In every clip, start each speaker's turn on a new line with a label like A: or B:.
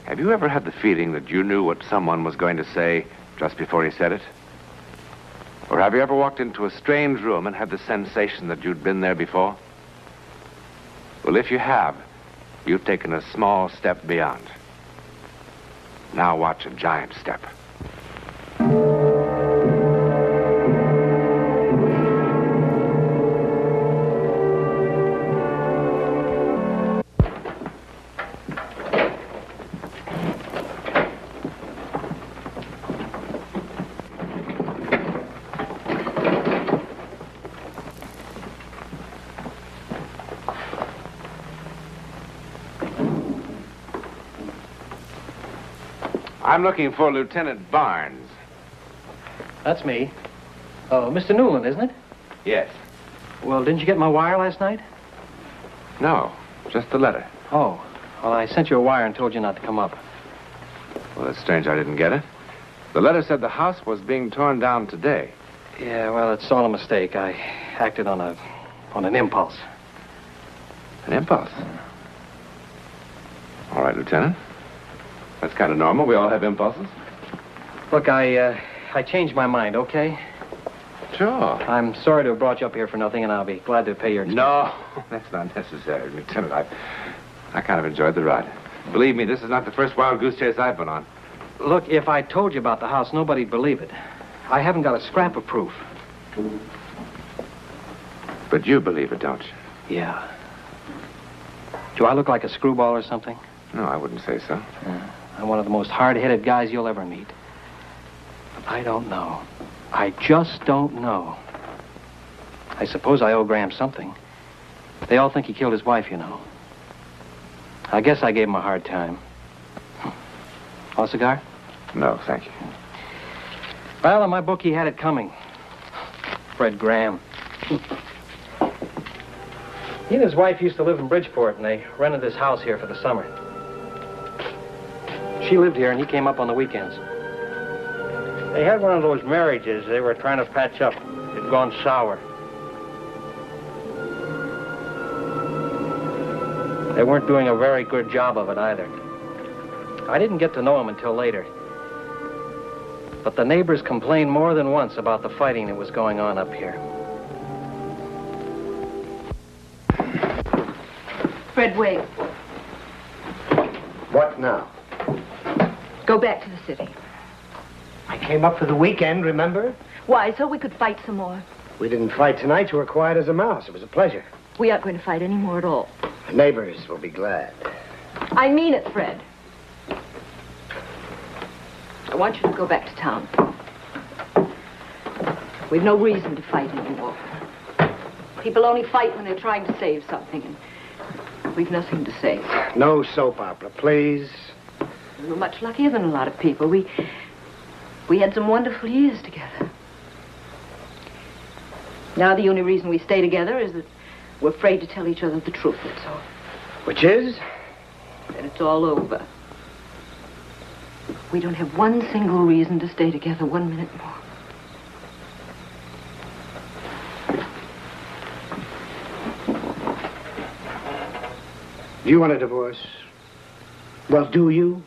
A: Have you ever had the feeling that you knew what someone was going to say just before he said it? Or have you ever walked into a strange room and had the sensation that you'd been there before? Well, if you have, you've taken a small step beyond. Now watch a giant step. I'm looking for Lieutenant Barnes.
B: That's me. Oh, Mr. Newland, isn't it?
A: Yes.
B: Well, didn't you get my wire last night?
A: No, just the letter.
B: Oh, well, I sent you a wire and told you not to come up.
A: Well, it's strange I didn't get it. The letter said the house was being torn down today.
B: Yeah, well, it's all a mistake. I acted on an impulse.
A: An impulse? All right, Lieutenant. That's kind of normal. We all have impulses.
B: Look, I changed my mind, okay?
A: Sure.
B: I'm sorry to have brought you up here for nothing, and I'll be glad to pay your expenses.
A: No, that's not necessary, Lieutenant. I kind of enjoyed the ride. Believe me, this is not the first wild goose chase I've been on.
B: Look, if I told you about the house, nobody'd believe it. I haven't got a scrap of proof.
A: But you believe it, don't you?
B: Yeah. Do I look like a screwball or something?
A: No, I wouldn't say so.
B: I'm one of the most hard-headed guys you'll ever meet. But I don't know. I just don't know. I suppose I owe Graham something. They all think he killed his wife, you know. I guess I gave him a hard time. Want a cigar?
A: No, thank you.
B: Well, in my book, he had it coming. Fred Graham. He and his wife used to live in Bridgeport, and they rented this house here for the summer. She lived here, and he came up on the weekends.
C: They had one of those marriages they were trying to patch up. It'd gone sour.
B: They weren't doing a very good job of it, either. I didn't get to know him until later. But the neighbors complained more than once about the fighting that was going on up here.
D: Fred, wait.
C: What now?
D: Go back to the city.
C: I came up for the weekend, remember?
D: Why, so we could fight some more.
C: We didn't fight tonight. You were quiet as a mouse. It was a pleasure.
D: We aren't going to fight any more at all.
C: The neighbors will be glad.
D: I mean it, Fred. I want you to go back to town. We've no reason to fight anymore. People only fight when they're trying to save something, and we've nothing to save.
C: No soap opera, please.
D: We were much luckier than a lot of people. We had some wonderful years together. Now the only reason we stay together is that we're afraid to tell each other the truth, that's all.
C: Which is?
D: That it's all over. We don't have one single reason to stay together 1 minute more.
C: You want a divorce? Well, do you?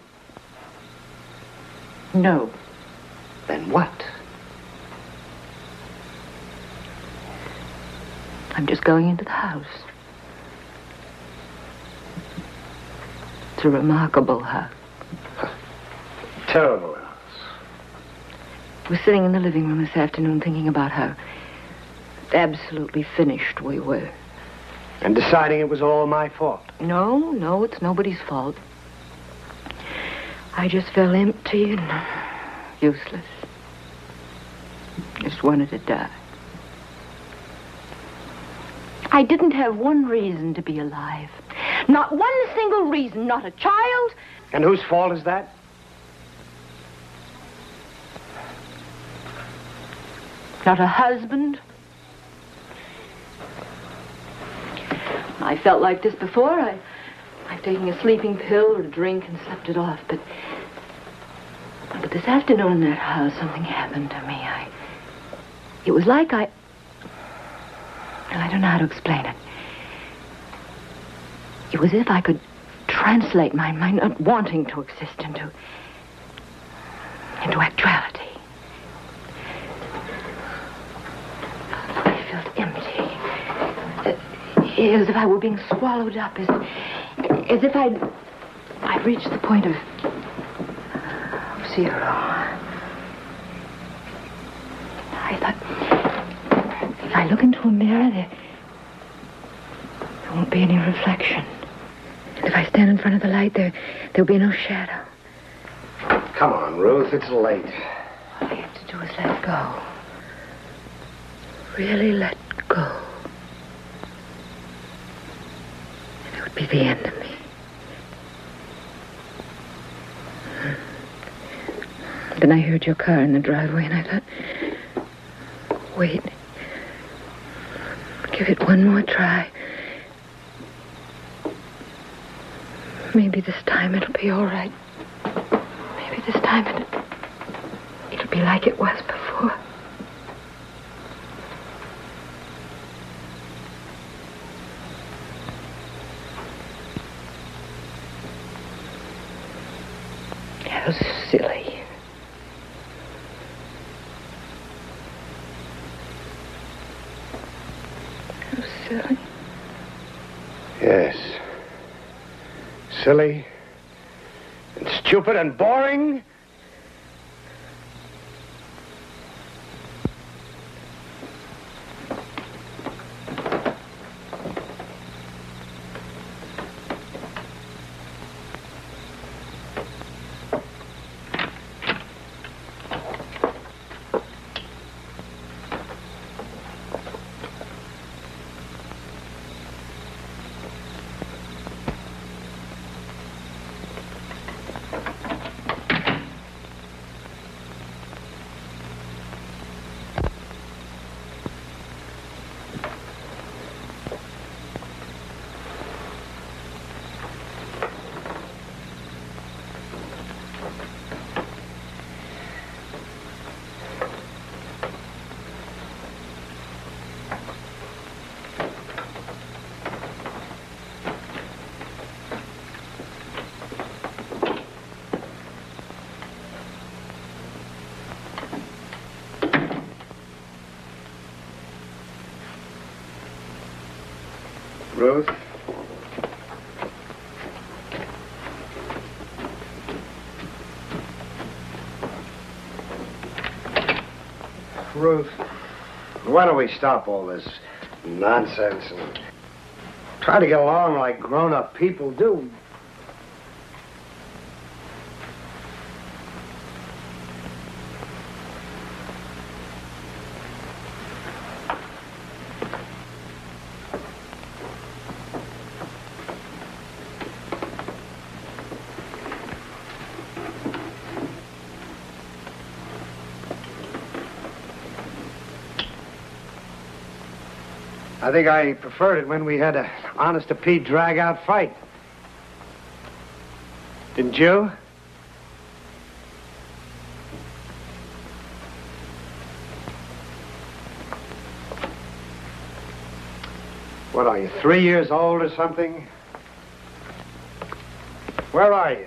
D: No.
C: Then what?
D: I'm just going into the house. It's a remarkable house.
C: Terrible house.
D: I was sitting in the living room this afternoon thinking about how absolutely finished we were.
C: And deciding it was all my fault.
D: No, it's nobody's fault. I just felt empty and useless. Just wanted to die. I didn't have one reason to be alive. Not one single reason, not a child.
C: And whose fault is that?
D: Not a husband. I felt like this before. I've taken a sleeping pill or a drink and slept it off, but this afternoon in that house, something happened to me. It was like I don't know how to explain it. It was as if I could translate my not wanting to exist into actuality. I felt empty. As if I were being swallowed up, as if I'd reached the point of zero. I thought, if I look into a mirror, there won't be any reflection. And if I stand in front of the light, there'll be no shadow.
E: Come on, Ruth, it's late.
D: All I have to do is let go. Really let go. And it would be the end of me. Then I heard your car in the driveway, and I thought, wait. Give it one more try. Maybe this time it'll be all right. Maybe this time it'll be like it was before. How silly. How silly.
E: Yes. Silly and stupid and boring. Ruth? Ruth, why don't we stop all this nonsense and try to get along like grown-up people do? I think I preferred it when we had an honest-to-Pete drag-out fight. Didn't you? What are you, 3 years old or something? Where are you?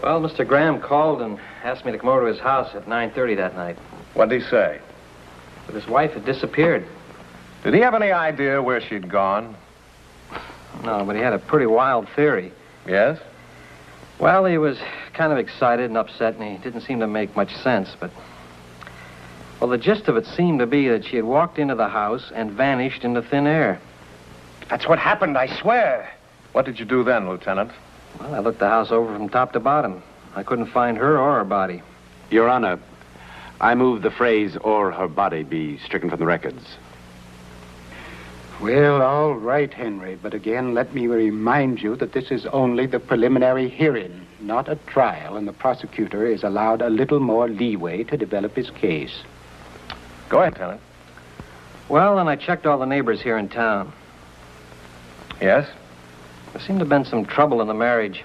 B: Well, Mr. Graham called and asked me to come over to his house at 9:30 that night.
F: What did he say?
B: But his wife had disappeared.
F: Did he have any idea where she'd gone?
B: No, but he had a pretty wild theory.
F: Yes?
B: Well, he was kind of excited and upset, and he didn't seem to make much sense, but... Well, the gist of it seemed to be that she had walked into the house and vanished into thin air.
E: That's what happened, I swear.
F: What did you do then, Lieutenant?
B: Well, I looked the house over from top to bottom. I couldn't find her or her body.
A: Your Honor, I move the phrase, "or her body," be stricken from the records.
G: Well, all right, Henry, but again, let me remind you that this is only the preliminary hearing, not a trial, and the prosecutor is allowed a little more leeway to develop his case.
F: Go ahead, Lieutenant.
B: Well, then I checked all the neighbors here in town.
F: Yes?
B: There seemed to have been some trouble in the marriage.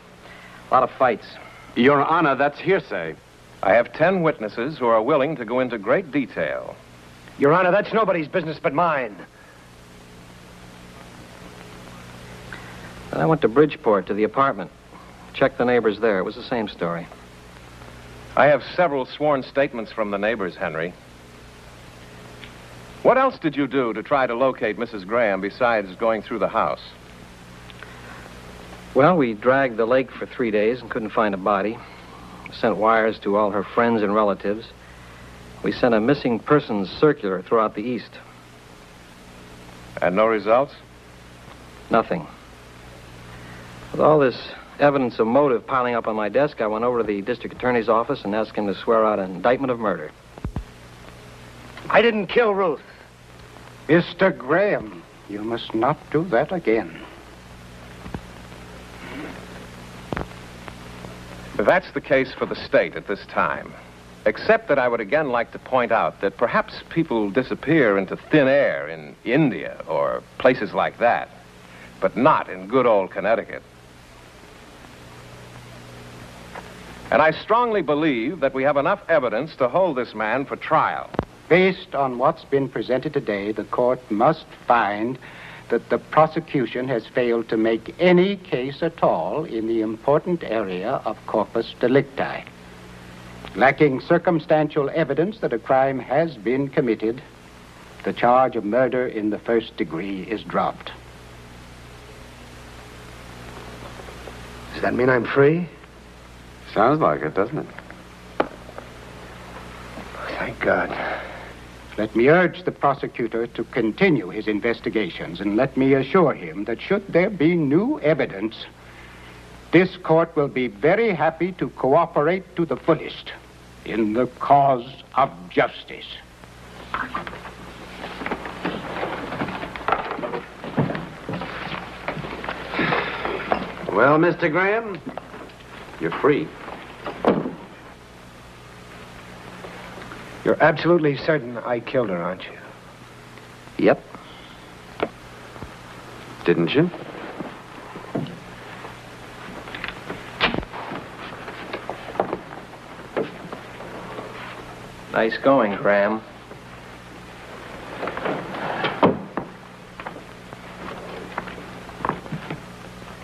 B: A lot of fights.
A: Your Honor, that's hearsay.
F: I have 10 witnesses who are willing to go into great detail.
E: Your Honor, that's nobody's business but mine.
B: Then I went to Bridgeport, to the apartment. Checked the neighbors there. It was the same story.
F: I have several sworn statements from the neighbors, Henry. What else did you do to try to locate Mrs. Graham besides going through the house?
B: Well, we dragged the lake for 3 days and couldn't find a body. Sent wires to all her friends and relatives. We sent a missing persons circular throughout the East.
F: And no results?
B: Nothing. With all this evidence of motive piling up on my desk, I went over to the district attorney's office and asked him to swear out an indictment of murder.
E: I didn't kill Ruth.
G: Mr. Graham, you must not do that again.
F: That's the case for the state at this time. Except that I would again like to point out that perhaps people disappear into thin air in India or places like that, but not in good old Connecticut. And I strongly believe that we have enough evidence to hold this man for trial.
G: Based on what's been presented today, the court must find that the prosecution has failed to make any case at all in the important area of corpus delicti. Lacking circumstantial evidence that a crime has been committed, the charge of murder in the first degree is dropped.
E: Does that mean I'm free?
A: Sounds like it, doesn't it?
E: Thank God.
G: Let me urge the prosecutor to continue his investigations, and let me assure him that should there be new evidence, this court will be very happy to cooperate to the fullest in the cause of justice.
A: Well, Mr. Graham, you're free.
E: You're absolutely certain I killed her, aren't you?
B: Yep.
A: Didn't you?
B: Nice going, Graham.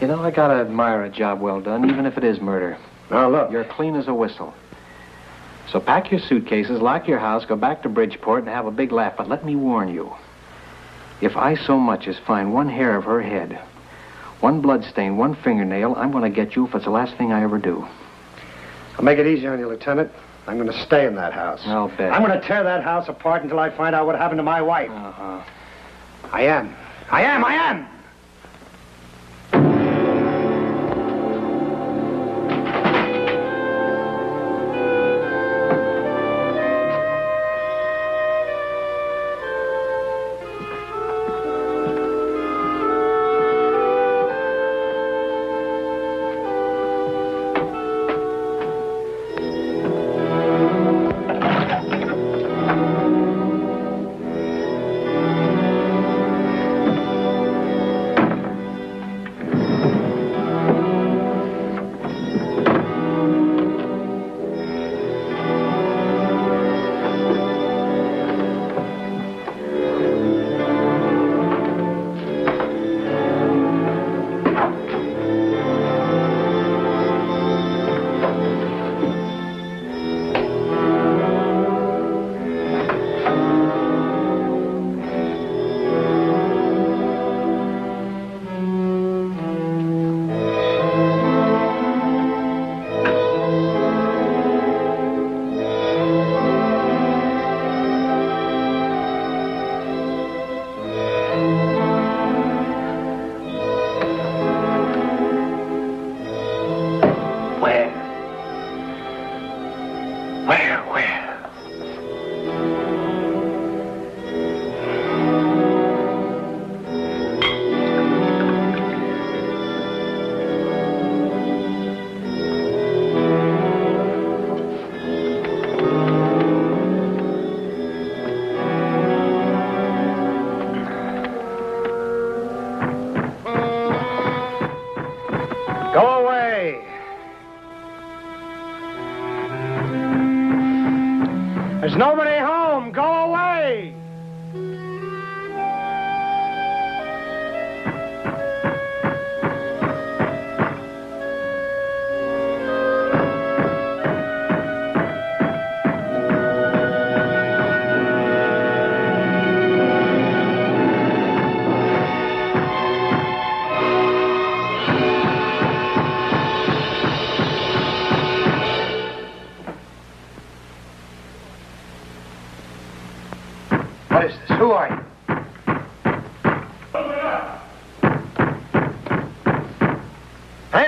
B: You know, I gotta admire a job well done, even if it is murder.
E: Now, look.
B: You're clean as a whistle. So pack your suitcases, lock your house, go back to Bridgeport, and have a big laugh. But let me warn you, if I so much as find one hair of her head, one blood stain, one fingernail, I'm going to get you if it's the last thing I ever do.
E: I'll make it easy on you, Lieutenant. I'm going to stay in that house.
B: I'll bet.
E: I'm going to tear that house apart until I find out what happened to my wife.
B: Uh-huh.
E: I am!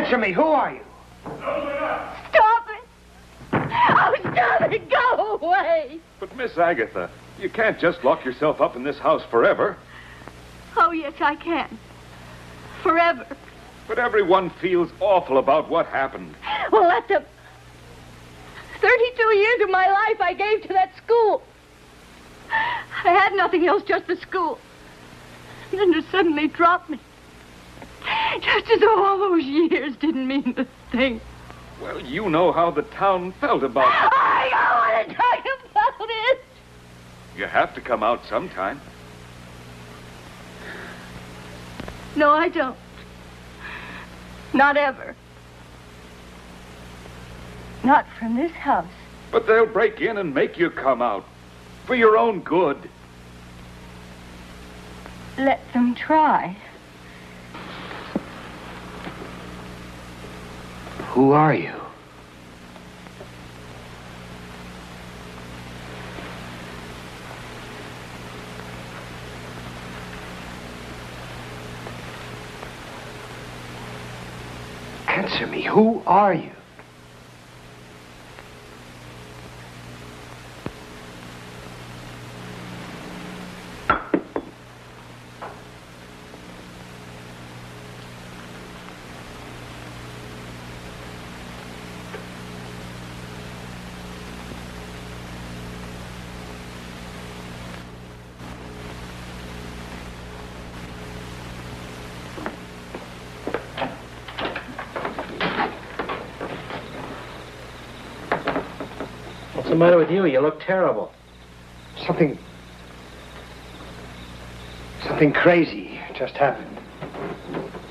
E: Answer me. Who are you?
D: Stop it! Oh, stop it! Go away!
H: But, Miss Agatha, you can't just lock yourself up in this house forever.
D: Oh, yes, I can. Forever.
H: But everyone feels awful about what happened.
D: Well, that's 32 years of my life I gave to that school. I had nothing else, just the school. And then to suddenly drop me. Just as though all those years didn't mean a thing.
H: Well, you know how the town felt about it.
D: I don't want to talk about it.
H: You have to come out sometime.
D: No, I don't. Not ever. Not from this house.
H: But they'll break in and make you come out. For your own good.
D: Let them try.
B: Who are you?
E: Answer me. Who are you?
B: What's the matter with you? You look terrible.
E: Something crazy just happened.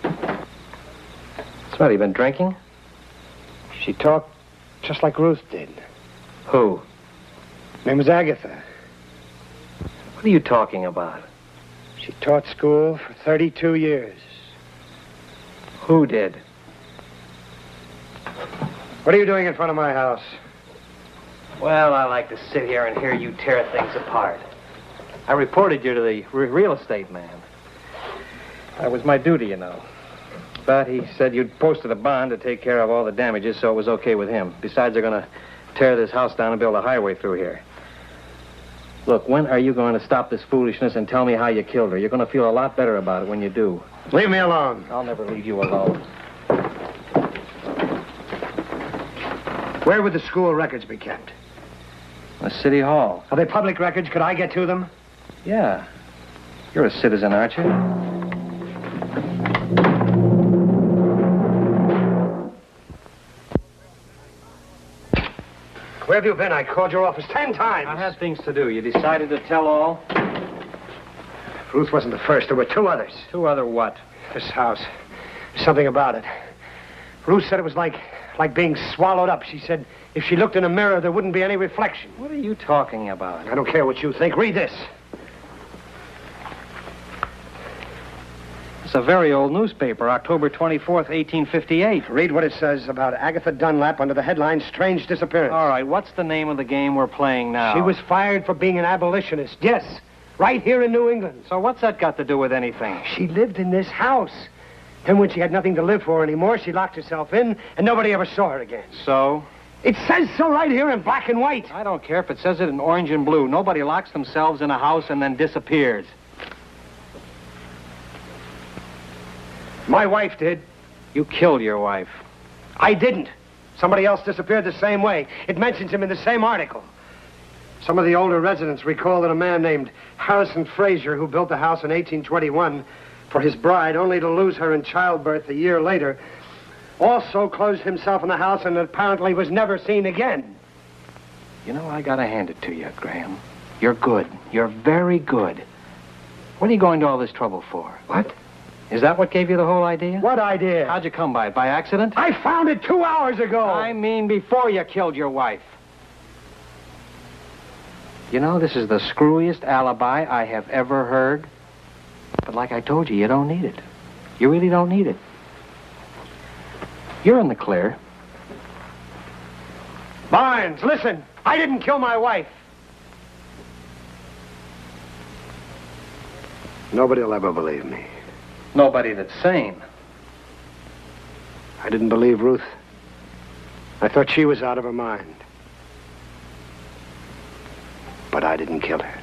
B: What's the matter? You been drinking?
E: She talked just like Ruth did.
B: Who?
E: Her name was Agatha.
B: What are you talking about?
E: She taught school for 32 years.
B: Who did?
E: What are you doing in front of my house?
B: Well, I like to sit here and hear you tear things apart. I reported you to the real estate man. That was my duty, you know. But he said you'd posted a bond to take care of all the damages, so it was okay with him. Besides, they're going to tear this house down and build a highway through here. Look, when are you going to stop this foolishness and tell me how you killed her? You're going to feel a lot better about it when you do.
E: Leave me alone.
B: I'll never leave you alone.
E: Where would the school records be kept?
B: The city hall.
E: Are they public records? Could I get to them?
B: Yeah. You're a citizen, aren't you?
E: Where have you been? I called your office 10 times.
B: I had things to do. You decided to tell all?
E: Ruth wasn't the first. There were two others.
B: Two other what?
E: This house. There's something about it. Ruth said it was like being swallowed up. She said if she looked in a mirror, there wouldn't be any reflection.
B: What are you talking about?
E: I don't care what you think. Read this.
B: It's a very old newspaper, October 24th, 1858.
E: Read what it says about Agatha Dunlap under the headline, Strange Disappearance.
B: All right, what's the name of the game we're playing now?
E: She was fired for being an abolitionist. Yes, right here in New England.
B: So what's that got to do with anything?
E: She lived in this house. Then when she had nothing to live for anymore, she locked herself in, and nobody ever saw her again.
B: So?
E: It says so right here in black and white.
B: I don't care if it says it in orange and blue. Nobody locks themselves in a house and then disappears.
E: My wife did.
B: You killed your wife.
E: I didn't. Somebody else disappeared the same way. It mentions him in the same article. Some of the older residents recall that a man named Harrison Frazier, who built the house in 1821 for his bride, only to lose her in childbirth a year later, also closed himself in the house and apparently was never seen again.
B: You know, I gotta hand it to you, Graham. You're good. You're very good. What are you going to all this trouble for?
E: What?
B: Is that what gave you the whole idea?
E: What idea?
B: How'd you come by it? By accident?
E: I found it 2 hours ago.
B: I mean before you killed your wife. You know, this is the screwiest alibi I have ever heard. But like I told you, you don't need it. You really don't need it. You're in the clear.
E: Barnes, listen. I didn't kill my wife. Nobody will ever believe me.
B: Nobody that's sane.
E: I didn't believe Ruth. I thought she was out of her mind. But I didn't kill her.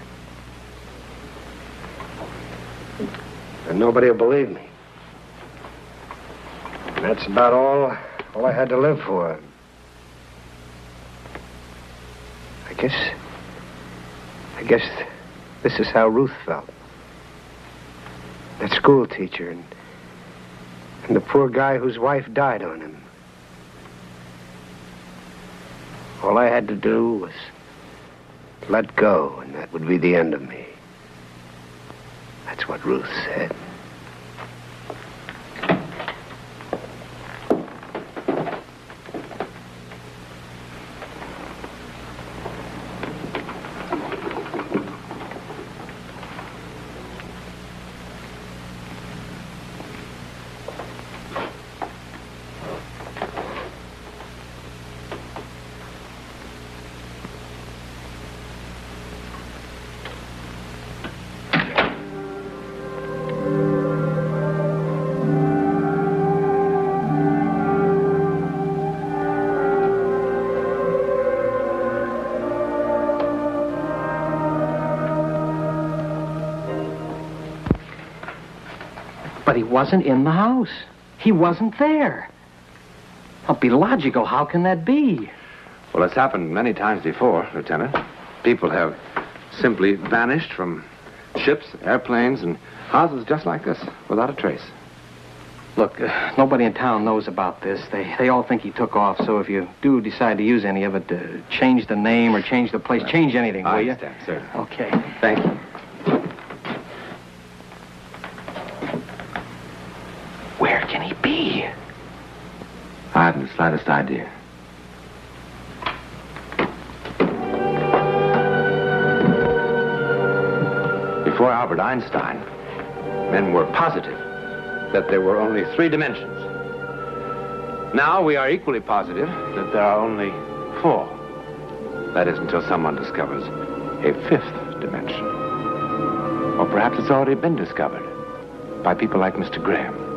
E: And nobody will believe me. And that's about all I had to live for. I guess this is how Ruth felt. That school teacher and the poor guy whose wife died on him. All I had to do was let go, and that would be the end of me. That's what Ruth said.
B: But he wasn't in the house. He wasn't there. I'll be logical. How can that be?
A: Well, it's happened many times before, Lieutenant. People have simply vanished from ships, airplanes, and houses just like this, without a trace.
B: Look, nobody in town knows about this. They all think he took off, so if you do decide to use any of it, change the name or change the place, change anything, will you?
A: I understand, sir.
B: Okay.
A: Thank you.
B: Where can he be?
A: I haven't the slightest idea. Before Albert Einstein, men were positive that there were only 3 dimensions. Now we are equally positive that there are only 4. That is until someone discovers a 5th dimension. Or perhaps it's already been discovered by people like Mr. Graham.